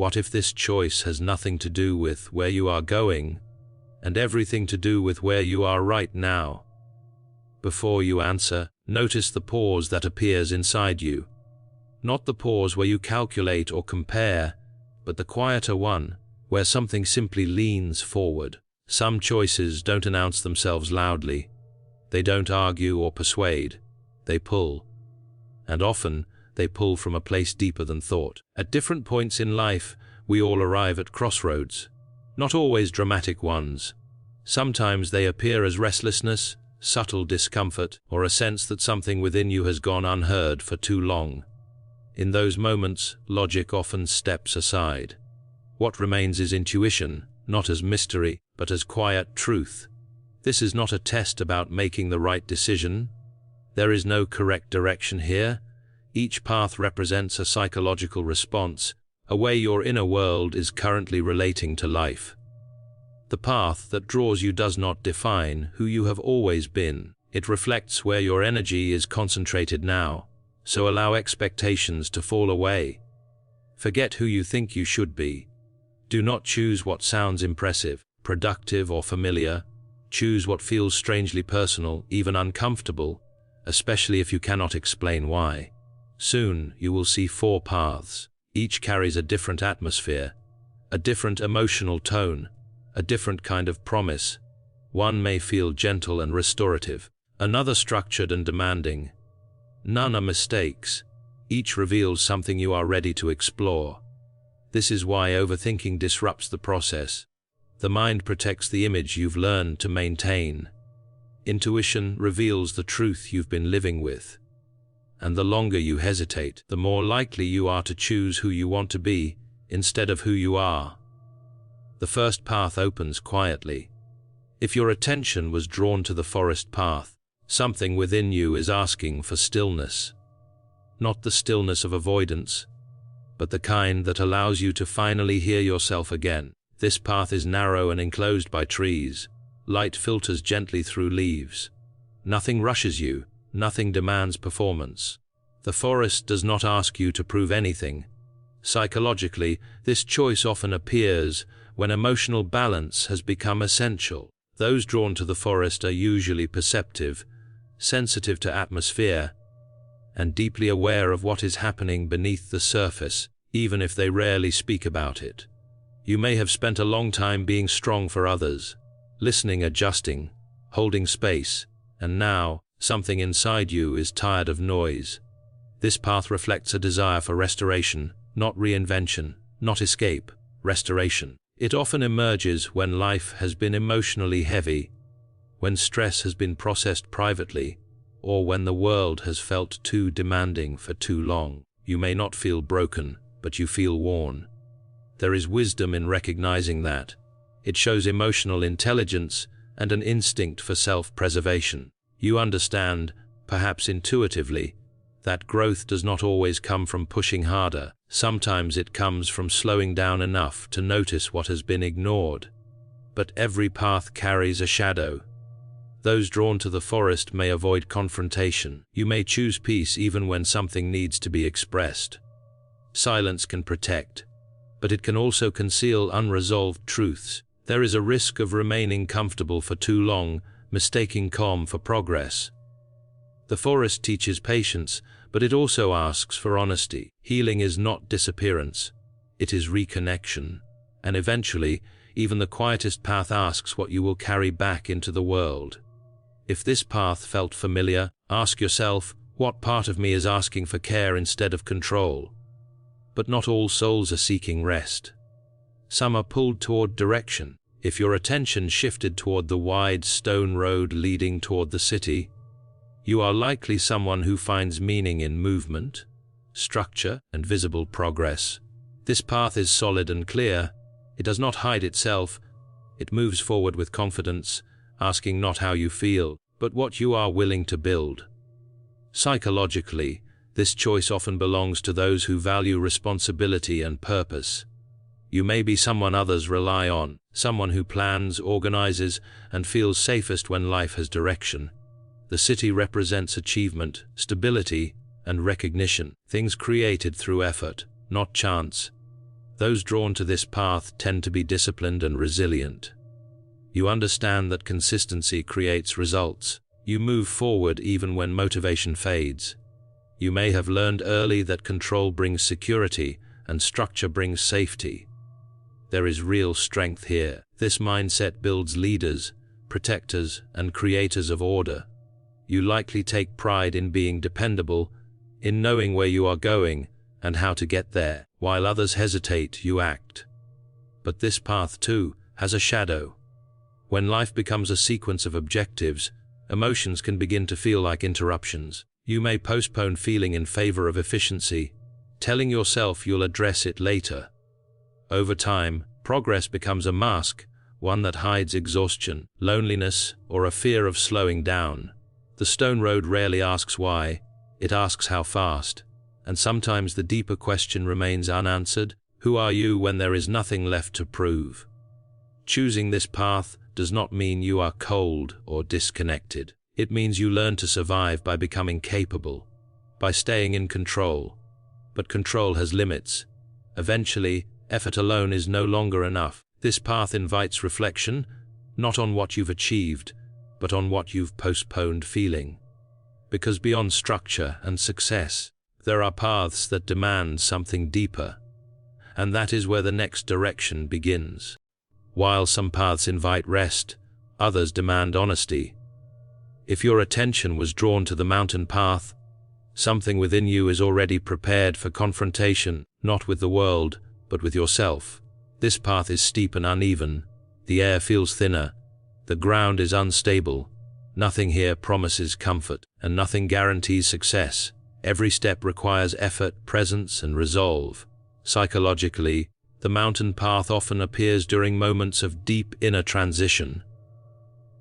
What if this choice has nothing to do with where you are going, and everything to do with where you are right now? Before you answer, notice the pause that appears inside you. Not the pause where you calculate or compare, but the quieter one, where something simply leans forward. Some choices don't announce themselves loudly. They don't argue or persuade. They pull. And often, they pull from a place deeper than thought. At different points in life, we all arrive at crossroads. Not always dramatic ones. Sometimes they appear as restlessness, subtle discomfort, or a sense that something within you has gone unheard for too long. In those moments, logic often steps aside. What remains is intuition, not as mystery, but as quiet truth. This is not a test about making the right decision. There is no correct direction here. Each path represents a psychological response, a way your inner world is currently relating to life. The path that draws you does not define who you have always been. It reflects where your energy is concentrated now, so allow expectations to fall away. Forget who you think you should be. Do not choose what sounds impressive, productive, or familiar. Choose what feels strangely personal, even uncomfortable, especially if you cannot explain why. Soon, you will see 4 paths. Each carries a different atmosphere, a different emotional tone, a different kind of promise. One may feel gentle and restorative, another structured and demanding. None are mistakes. Each reveals something you are ready to explore. This is why overthinking disrupts the process. The mind protects the image you've learned to maintain. Intuition reveals the truth you've been living with. And the longer you hesitate, the more likely you are to choose who you want to be instead of who you are. The first path opens quietly. If your attention was drawn to the forest path, something within you is asking for stillness. Not the stillness of avoidance, but the kind that allows you to finally hear yourself again. This path is narrow and enclosed by trees. Light filters gently through leaves. Nothing rushes you, nothing demands performance. The forest does not ask you to prove anything. Psychologically, this choice often appears when emotional balance has become essential. Those drawn to the forest are usually perceptive, sensitive to atmosphere, and deeply aware of what is happening beneath the surface, even if they rarely speak about it. You may have spent a long time being strong for others, listening, adjusting, holding space, and now something inside you is tired of noise. This path reflects a desire for restoration, not reinvention, not escape, restoration. It often emerges when life has been emotionally heavy, when stress has been processed privately, or when the world has felt too demanding for too long. You may not feel broken, but you feel worn. There is wisdom in recognizing that. It shows emotional intelligence and an instinct for self-preservation. You understand, perhaps intuitively, that growth does not always come from pushing harder. Sometimes it comes from slowing down enough to notice what has been ignored. But every path carries a shadow. Those drawn to the forest may avoid confrontation. You may choose peace even when something needs to be expressed. Silence can protect, but it can also conceal unresolved truths. There is a risk of remaining comfortable for too long, mistaking calm for progress. The forest teaches patience, but it also asks for honesty. Healing is not disappearance, it is reconnection. And eventually, even the quietest path asks what you will carry back into the world. If this path felt familiar, ask yourself, what part of me is asking for care instead of control? But not all souls are seeking rest. Some are pulled toward direction. If your attention shifted toward the wide stone road leading toward the city, you are likely someone who finds meaning in movement, structure, and visible progress. This path is solid and clear. It does not hide itself. It moves forward with confidence, asking not how you feel, but what you are willing to build. Psychologically, this choice often belongs to those who value responsibility and purpose. You may be someone others rely on, someone who plans, organizes, and feels safest when life has direction. The city represents achievement, stability, and recognition, things created through effort, not chance. Those drawn to this path tend to be disciplined and resilient. You understand that consistency creates results. You move forward even when motivation fades. You may have learned early that control brings security and structure brings safety. There is real strength here. This mindset builds leaders, protectors, and creators of order. You likely take pride in being dependable, in knowing where you are going and how to get there. While others hesitate, you act. But this path, too, has a shadow. When life becomes a sequence of objectives, emotions can begin to feel like interruptions. You may postpone feeling in favor of efficiency, telling yourself you'll address it later. Over time, progress becomes a mask, one that hides exhaustion, loneliness, or a fear of slowing down. The stone road rarely asks why, it asks how fast. And sometimes the deeper question remains unanswered: who are you when there is nothing left to prove? Choosing this path does not mean you are cold or disconnected. It means you learn to survive by becoming capable, by staying in control. But control has limits. Eventually, effort alone is no longer enough. This path invites reflection, not on what you've achieved, but on what you've postponed feeling. Because beyond structure and success, there are paths that demand something deeper, and that is where the next direction begins. While some paths invite rest, others demand honesty. If your attention was drawn to the mountain path, something within you is already prepared for confrontation, not with the world, but with yourself. This path is steep and uneven, the air feels thinner, the ground is unstable. Nothing here promises comfort, and nothing guarantees success. Every step requires effort, presence, and resolve. Psychologically, the mountain path often appears during moments of deep inner transition.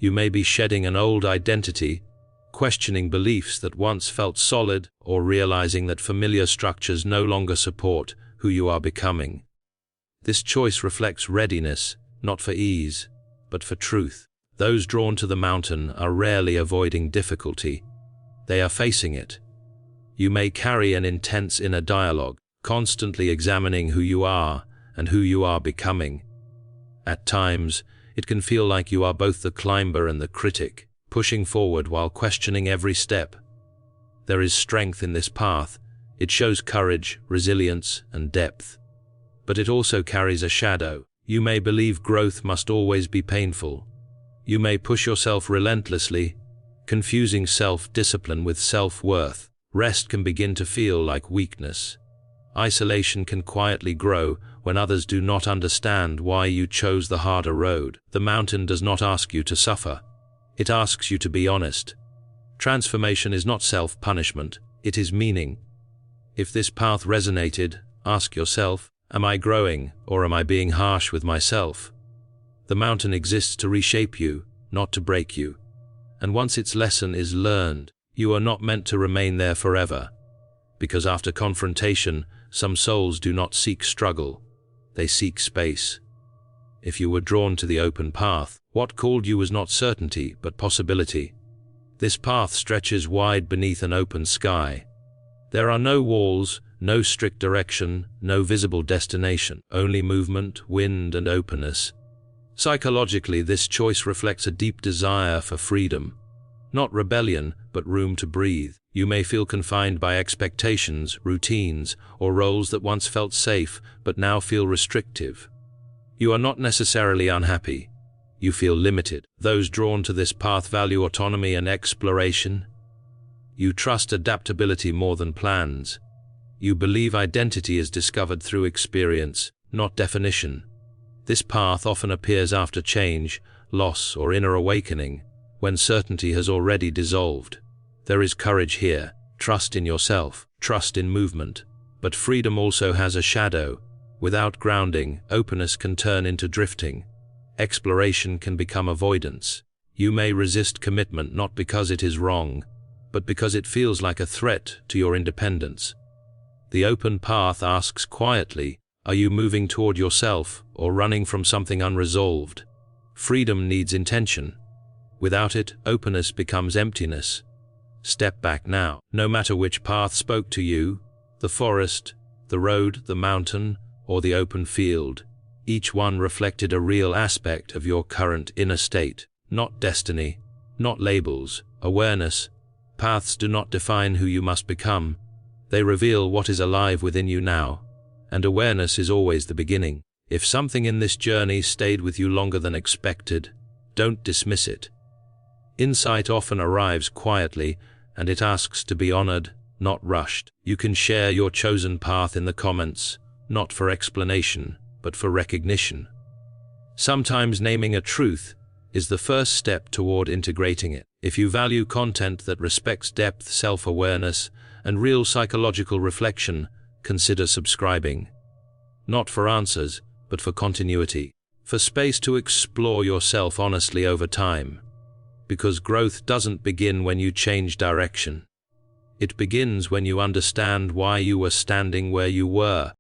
You may be shedding an old identity, questioning beliefs that once felt solid, or realizing that familiar structures no longer support who you are becoming. This choice reflects readiness, not for ease, but for truth. Those drawn to the mountain are rarely avoiding difficulty. They are facing it. You may carry an intense inner dialogue, constantly examining who you are and who you are becoming. At times, it can feel like you are both the climber and the critic, pushing forward while questioning every step. There is strength in this path. It shows courage, resilience, and depth. But it also carries a shadow. You may believe growth must always be painful. You may push yourself relentlessly, confusing self-discipline with self-worth. Rest can begin to feel like weakness. Isolation can quietly grow when others do not understand why you chose the harder road. The mountain does not ask you to suffer. It asks you to be honest. Transformation is not self-punishment, it is meaning. If this path resonated, ask yourself, am I growing, or am I being harsh with myself? The mountain exists to reshape you, not to break you. And once its lesson is learned, you are not meant to remain there forever. Because after confrontation, some souls do not seek struggle, they seek space. If you were drawn to the open path, what called you was not certainty, but possibility. This path stretches wide beneath an open sky. There are no walls, no strict direction, no visible destination, only movement, wind, and openness. Psychologically, this choice reflects a deep desire for freedom. Not rebellion, but room to breathe. You may feel confined by expectations, routines, or roles that once felt safe, but now feel restrictive. You are not necessarily unhappy. You feel limited. Those drawn to this path value autonomy and exploration. You trust adaptability more than plans. You believe identity is discovered through experience, not definition. This path often appears after change, loss, or inner awakening, when certainty has already dissolved. There is courage here, trust in yourself, trust in movement. But freedom also has a shadow. Without grounding, openness can turn into drifting. Exploration can become avoidance. You may resist commitment not because it is wrong, but because it feels like a threat to your independence. The open path asks quietly, are you moving toward yourself or running from something unresolved? Freedom needs intention. Without it, openness becomes emptiness. Step back now. No matter which path spoke to you, the forest, the road, the mountain, or the open field. Each one reflected a real aspect of your current inner state, not destiny, not labels, awareness. Paths do not define who you must become. They reveal what is alive within you now, and awareness is always the beginning. If something in this journey stayed with you longer than expected, don't dismiss it. Insight often arrives quietly, and it asks to be honored, not rushed. You can share your chosen path in the comments, not for explanation, but for recognition. Sometimes naming a truth is the first step toward integrating it. If you value content that respects depth, self-awareness, and real psychological reflection, consider subscribing. Not for answers, but for continuity. For space to explore yourself honestly over time. Because growth doesn't begin when you change direction. It begins when you understand why you were standing where you were.